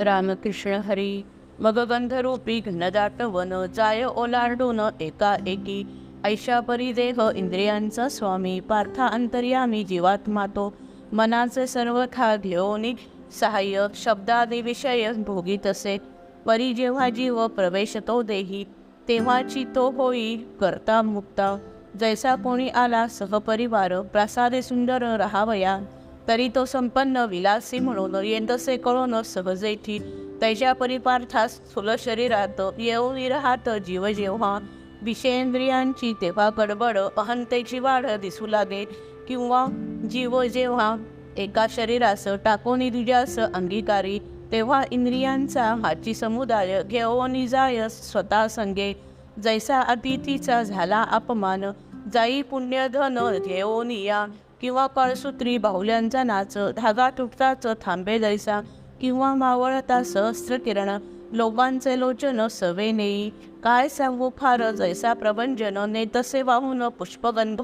रामकृष्ण हरी. मग गंधरूपी घनदाट वन जाय ओलांडून एका एकी. ऐशा परी देह इंद्रियांचा स्वामी पार्था अंतर्यामी जीवात्मा तो. मनाचे सर्वथा घेऊनी सहाय्य शब्दादी विषय भोगीत असे. परी जेव्हा जीव प्रवेशतो देही तेव्हाची तो होई करता मुक्ता. जैसा कोणी आला सहपरिवार प्रासादे सुंदर राहावया. तरी तो संपन्न विलासी म्हणून येतसे कळून सहजेठी. तैच्या परिपार्थास स्थूल शरीरात येऊन राहत जीव जेव्हा. विषयेंद्रियांची तेव्हा गडबड अहंतेची वाढ दिसू लागे. किंवा जीव जेव्हा एका शरीरास टाकून दुजास अंगीकारी तेव्हा इंद्रियांचा हाची समुदाय घेऊन जाय स्वतः संगे. जैसा अतिथीचा झाला अपमान जाई पुण्यधन घेऊन या. किंवा कळसूत्री बाहुल्यांचा नाच धागा तुटताच थांबे जैसा. किंवा मावळता सहस्र किरण लोकांचे लोचन सवे नेई. काय सांगू फार जैसा प्रभंजन नेतसे वाहून पुष्पगंध.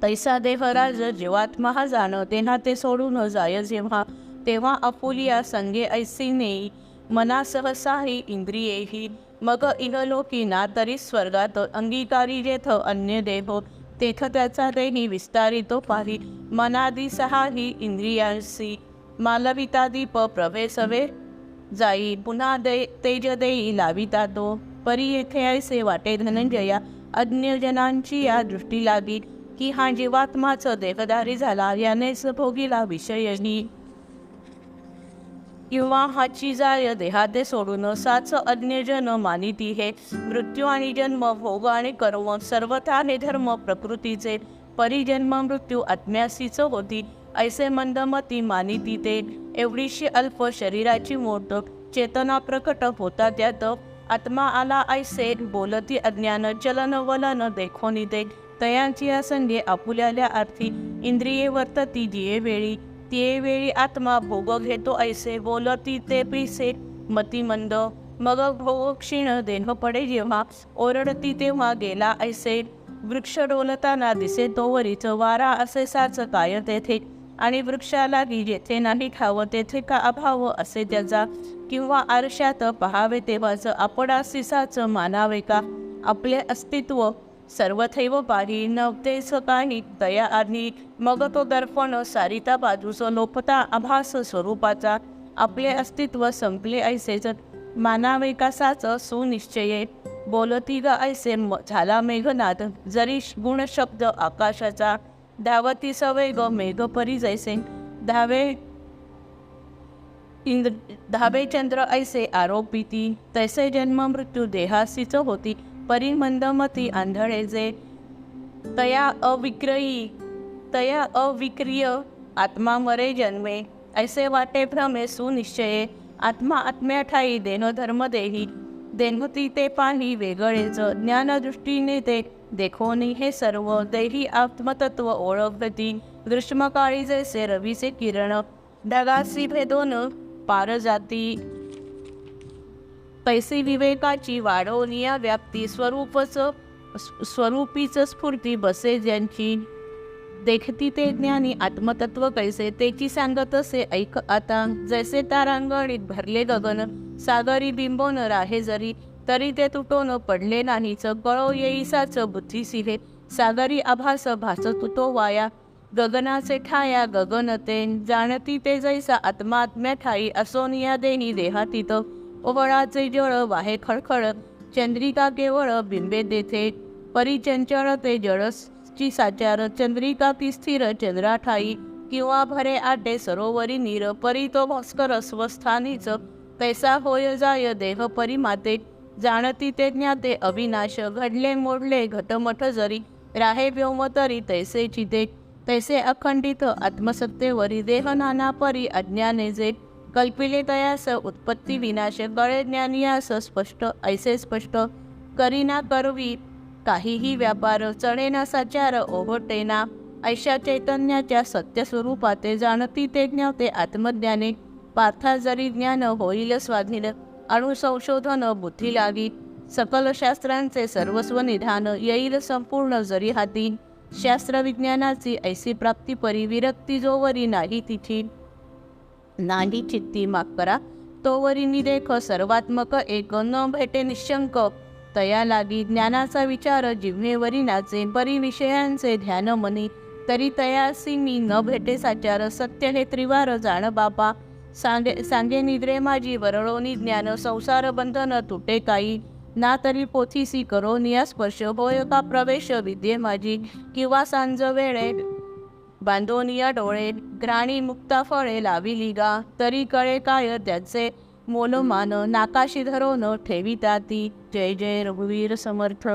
तैसा देहराज जीवात्मा हा जाण तेव्हा ते सोडून जाय जेव्हा. तेव्हा आपुलिया संगे ऐसी नेई मना सहसाही इंद्रियेही. मग इहलोकी ना तरी स्वर्गात अंगीकारी जेथ अन्य देह. तेथ त्याचा देही विस्तारितो पाही मनादी सहाही इंद्रियांसी. मालविता दीप प्रवेशवे जाई पुन्हा तेज देई लाविता तो. परी येथे ऐसे वाटे धनंजया अज्ञजनांची या दृष्टी लागी की हा जीवात्माच देहधारी झाला यानेच भोगीला विषयही. किंवा हाची जाय देहाते सोडून साच अज्ञजन मानिती हे. मृत्यू आणि जन्म भोग आणि कर्म सर्वथा हे धर्म प्रकृतीचे. परिजन्म मृत्यू आत्म्यासीच होती ऐसे मंदमती मानिती ते. एवढीशी अल्प शरीराची मोठ चेतना प्रकट होता त्यात. आत्मा आला ऐसे बोलती अज्ञान चलन वलन देखोनी ते. तयांची असंगे आपुल्याल्या अर्थी इंद्रिये वर्तती जिये वेळी. ते वेळी आत्मा भोग घेतो ऐसे बोलती ते पिसे मतिमंद. मग भोग क्षीण देह पडे जेव्हा ओरडती तेव्हा गेला ऐसे. वृक्ष डोलताना दिसे तोवरीच वारा असे साच काय तेथे. आणि वृक्षाला की जेथे नाही ठाव तेथे का अभाव असे त्याचा. किंवा आरशात पहावे तेव्हाच आपणासी साच मानावे का. आपले अस्तित्व सर्वथैव पाही नव्हतेच काही तया आधी. मग तो दर्पण सारिता बाजूस लोपता आभास स्वरूपाचा. आपले अस्तित्व संपले ऐसेच मानावे कसाच सुनिश्चये. बोलती ग ऐसे झाला मेघनाद जरी गुण शब्द आकाशाचा. धावती सवेग मेघ परी जैसे धावे चंद्र ऐसे आरोपिती. तैसे जन्म मृत्यू देहासीच होती परी मंदमती आंधळे जे. तया अविक्रिय आत्मा मरे जन्मे ऐसे वाटे भ्रमे सुनिश्चये. आत्मा आत्म्या ठाई देह धर्म देही देहती ते पाही वेगळेच. ज्ञानदृष्टीने ते देखोनी हे सर्व देही आत्मतत्व ओळखती. ग्रीष्मकाळी जैसे रवीचे किरण ढगासी भेदोन पार जाती. तैसी विवेकाची वाढवनिया व्याप्ती स्वरूपीच स्फूर्ती बसे ज्यांची. देखती ते ज्ञानी आत्मतत्व कैसे तेची सांगत असे ऐक आता. जैसे तारांगणीत भरले गगन सागरी बिंबोन राहे जरी. तरी ते तुटोन पडले नाहीच कळो येईसाच बुद्धीसी हे. सागरी आभास भासत तो वाया गगनाचे ठाया गगनते. जाणती ते जैसा आत्मात्म्या ठाई असोनिया देही देहातीत. ओवळाचे जळ वाहे खळखळ चंद्रिका केवळ बिंबे देथे. परिचंचळ ते जळची साचार चंद्रिका ती स्थिर चंद्राठाई. किंवा भरे आटे सरोवरी नीर परी तो भास्कर स्वस्थानीच. तैसा होय जाय देह परिमाते जाणती ते ज्ञाते अविनाश. घडले मोडले घटमठ जरी राहे व्योम तरी तैसे चिते. तैसे अखंडित आत्मसत्तेवरी देह नाना परी अज्ञाने जे. कल्पिले तयास उत्पत्ती विनाश गळे ज्ञानियास स्पष्ट ऐसे स्पष्ट. करीना करवी काहीही व्यापार चढेना साचार ओघटेना. ऐशा चैतन्याच्या सत्यस्वरूपाते जाणती ते ज्ञाते आत्मज्ञाने. पार्था जरी ज्ञान होईल स्वाधीन अणुसंशोधन बुद्धी लागी. सकल शास्त्रांचे सर्वस्व निधान येईल संपूर्ण जरी हाती. शास्त्रविज्ञानाची ऐसी प्राप्ती परी विरक्ती जोवरी नाही तिची. नाही चित्ती माफ करा, तोवरी निदेख सर्वात्मक एक न भेटे निशंक. तया लागी ज्ञानाचा विचार जिव्हेवरी नाचे, परी विषयांचे ध्यान मनी. तरी तयासी मी न भेटे साचार, सत्य हे त्रिवार जाण बापा. सांगे निद्रे माझी वरळोनी ज्ञान, संसार बंधन तुटे काही. ना तरी पोथीसी करो निया स्पर्श, होय का प्रवेश विद्ये माझी. किंवा सांज वेळे बांधोनिया डोळे, घ्राणी मुक्ता फळे लाविली गा. तरी कळे काय त्याचे मोलमान, नाकाशी धरून ठेविता ती. जय जय रघुवीर समर्थ.